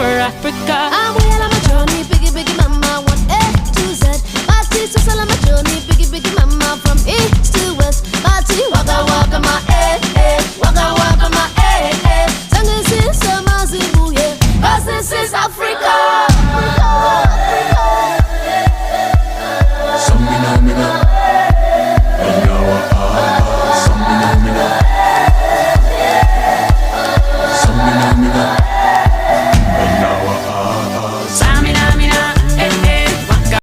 for Africa. I'm well on my journey, biggie, biggie mama, one A to Z. Party to sell on my journey, biggie, biggie mama, from east to west. Party, waka, waka, my waka, waka, my Sangin' since Mazibuye, 'cause this is Africa.